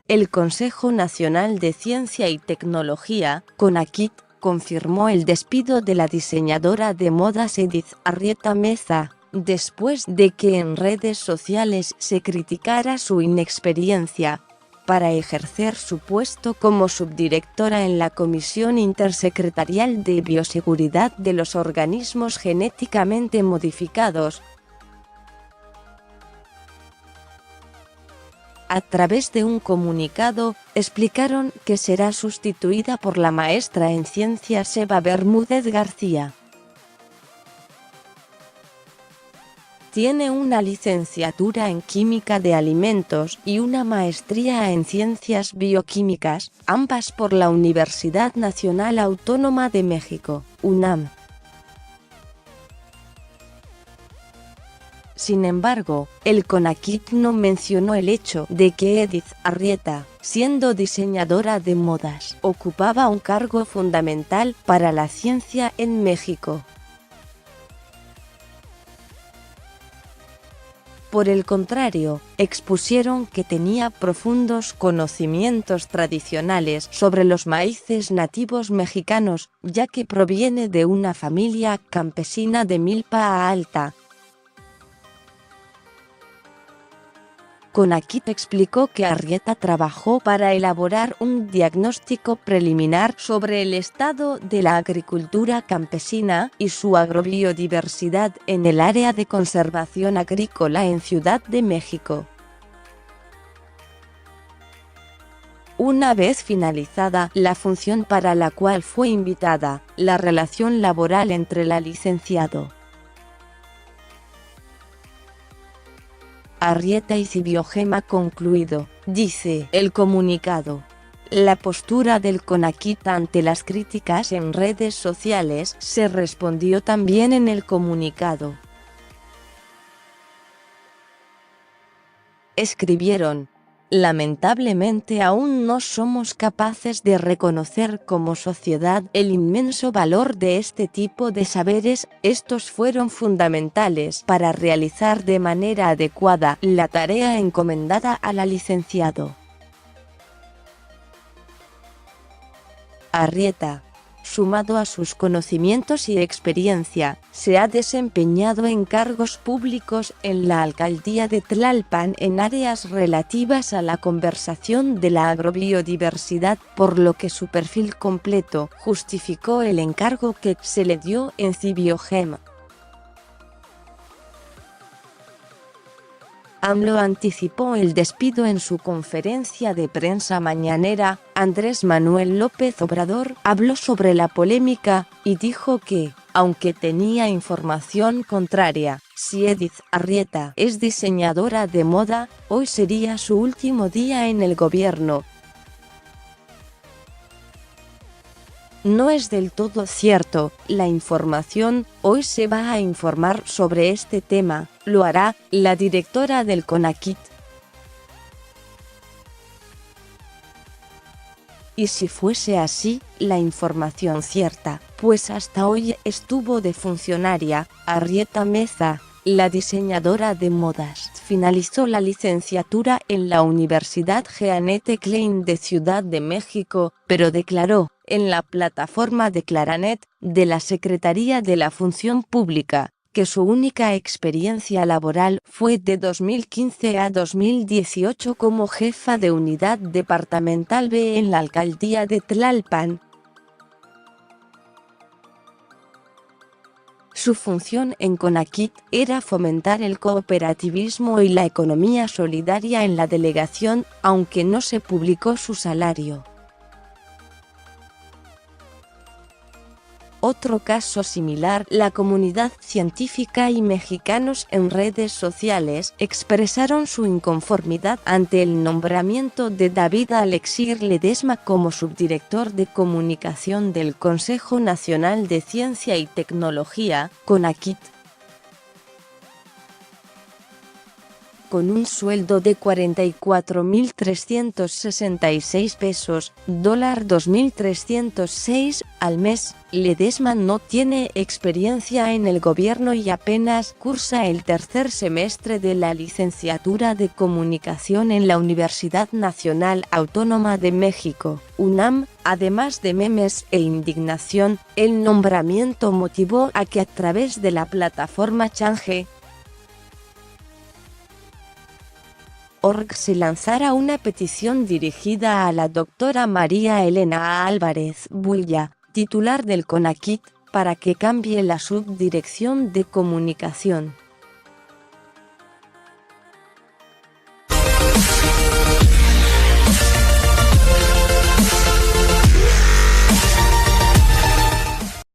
el Consejo Nacional de Ciencia y Tecnología, CONACYT, confirmó el despido de la diseñadora de modas Edith Arrieta Meza, después de que en redes sociales se criticara su inexperiencia para ejercer su puesto como subdirectora en la Comisión Intersecretarial de Bioseguridad de los Organismos Genéticamente Modificados. A través de un comunicado, explicaron que será sustituida por la maestra en ciencias Eva Bermúdez García. Tiene una licenciatura en Química de Alimentos y una maestría en Ciencias Bioquímicas, ambas por la Universidad Nacional Autónoma de México, UNAM. Sin embargo, el CONACYT no mencionó el hecho de que Edith Arrieta, siendo diseñadora de modas, ocupaba un cargo fundamental para la ciencia en México. Por el contrario, expusieron que tenía profundos conocimientos tradicionales sobre los maíces nativos mexicanos, ya que proviene de una familia campesina de Milpa Alta. CONACYT explicó que Arrieta trabajó para elaborar un diagnóstico preliminar sobre el estado de la agricultura campesina y su agrobiodiversidad en el área de conservación agrícola en Ciudad de México. Una vez finalizada la función para la cual fue invitada, la relación laboral entre la licenciado Arrieta y Cibiogem concluido, dice el comunicado. La postura del CONACYT ante las críticas en redes sociales se respondió también en el comunicado. Escribieron: lamentablemente aún no somos capaces de reconocer como sociedad el inmenso valor de este tipo de saberes. Estos fueron fundamentales para realizar de manera adecuada la tarea encomendada a la licenciado Arrieta. Sumado a sus conocimientos y experiencia, se ha desempeñado en cargos públicos en la alcaldía de Tlalpan en áreas relativas a la conservación de la agrobiodiversidad, por lo que su perfil completo justificó el encargo que se le dio en Cibiogem. AMLO anticipó el despido en su conferencia de prensa mañanera. Andrés Manuel López Obrador habló sobre la polémica y dijo que, aunque tenía información contraria, si Edith Arrieta es diseñadora de moda, hoy sería su último día en el gobierno. No es del todo cierto la información. Hoy se va a informar sobre este tema, lo hará la directora del CONACYT. Y si fuese así, la información cierta, pues hasta hoy estuvo de funcionaria, Arrieta Meza, la diseñadora de modas, finalizó la licenciatura en la Universidad Jeanette Klein de Ciudad de México, pero declaró, en la plataforma de Claranet, de la Secretaría de la Función Pública, que su única experiencia laboral fue de 2015 a 2018 como jefa de unidad departamental B en la alcaldía de Tlalpan. Su función en CONACYT era fomentar el cooperativismo y la economía solidaria en la delegación, aunque no se publicó su salario. Otro caso similar, la comunidad científica y mexicanos en redes sociales expresaron su inconformidad ante el nombramiento de David Alexir Ledesma como subdirector de comunicación del Consejo Nacional de Ciencia y Tecnología, CONACYT. con un sueldo de 44.366 pesos, $2.306 al mes. Ledesma no tiene experiencia en el gobierno y apenas cursa el tercer semestre de la licenciatura de Comunicación en la Universidad Nacional Autónoma de México, UNAM. Además de memes e indignación, el nombramiento motivó a que a través de la plataforma Change.org se lanzara una petición dirigida a la doctora María Elena Álvarez Bulla, titular del CONACYT, para que cambie la subdirección de comunicación.